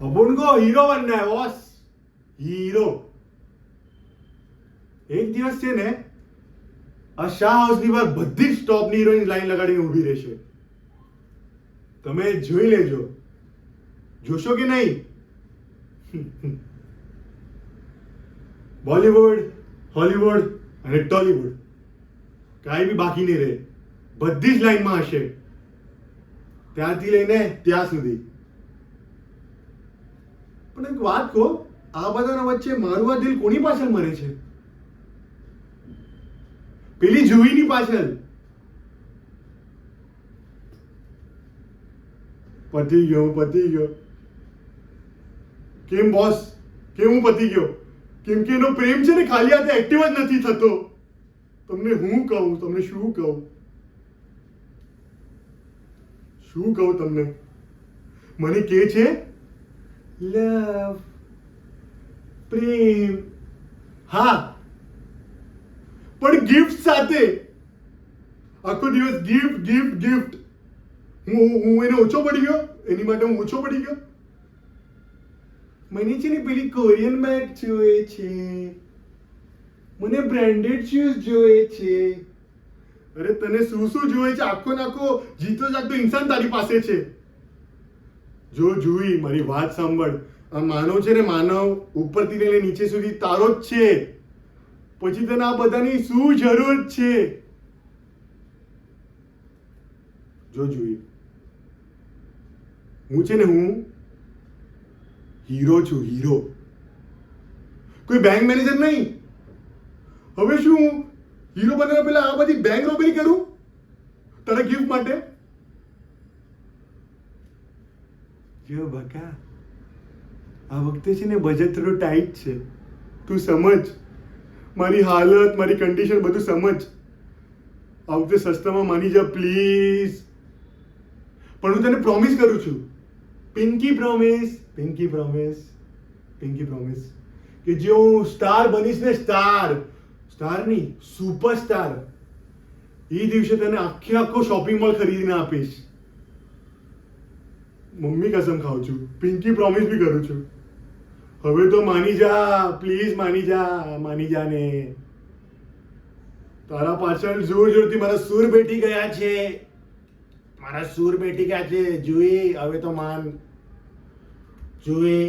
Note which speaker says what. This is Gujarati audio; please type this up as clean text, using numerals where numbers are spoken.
Speaker 1: अपन को हीरो बनना है बॉस, हीरो. એક દિવસ છે ને આ શાહ હાઉસની બહાર બધી જ ટોપની હિરોઈન લાઈન લગાડીને ઊભી રહેશે. તમે જોઈ લેજો. જોશો કે નહીં? બોલીવુડ, હોલીવુડ અને ટોલીવુડ કાંઈ બી બાકી નહીં રહે. બધી જ લાઈનમાં હશે, ત્યાંથી લઈને ત્યાં સુધી. પણ એક વાત કહો, આ બધાના વચ્ચે મારું આ દિલ કોની પાછળ મરે છે? પેલી જુહીની પાછળ. પતી ગયો. કેમ બોસ? કેમ હું પતી ગયો? કેમ કે એનો પ્રેમ છે ને ખાલી હાથે એક્ટિવ જ નથી થતો. તમને હું કહું, તમને શું કહું તમને? મને કે છે લવ, પ્રેમ, હા, પણ ગિફ્ટ સાથે. આખો દિવસ ગિફ્ટ. હું એને ઓછો પડી ગયો, એની માટે હું ઓછો પડી ગયો. મને છે ને પેલી કોરિયન બેગ જોઈએ છે, મને બ્રાન્ડેડ શૂઝ જોઈએ છે. અરે તને શું જોઈએ છે? આખો નાખો જીતો જાગતો ઇન્સાન તારી પાસે છે. જો જુઈ, મારી વાત સાંભળ. આ માનવ છે ને, માનવ ઉપરથી લઈને નીચે સુધી તારો જ છે. પછી તને આ બધાની શું જરૂર છે? જો જુઈ, હું છે ને, હું હીરો છું, હીરો. કોઈ બેંક મેનેજર નહીં. હવે શું હીરો બનવા પહેલા આ બધી બેંક રોબરી કરું તારા ગિફ્ટ માટે? જો બકા, આ વખતે છે ને બજેટ થોડું ટાઈટ છે. તું સમજ મારી હાલત, મારી કન્ડિશન બધું સમજ. આ વખતે સસ્તામાં માની જા પ્લીઝ. પણ હું તને પ્રોમિસ કરું છું, પિંકી પ્રોમિસ કે જો હું સ્ટાર બનીશ ને, સ્ટાર નહીં, સુપરસ્ટાર, એ દિવસે તને આખો શોપિંગ મોલ ખરીદીને આપીશ. મમ્મી કસમ ખાઉં છું, પિંકી પ્રોમિસ બી કરું છું. હવે તો માની જા પ્લીઝ, માની જા ને. તારા પાછળ જોરથી મારા સૂર બેઠી ગયા છે. જોઈ, હવે તો માન. જોઈ.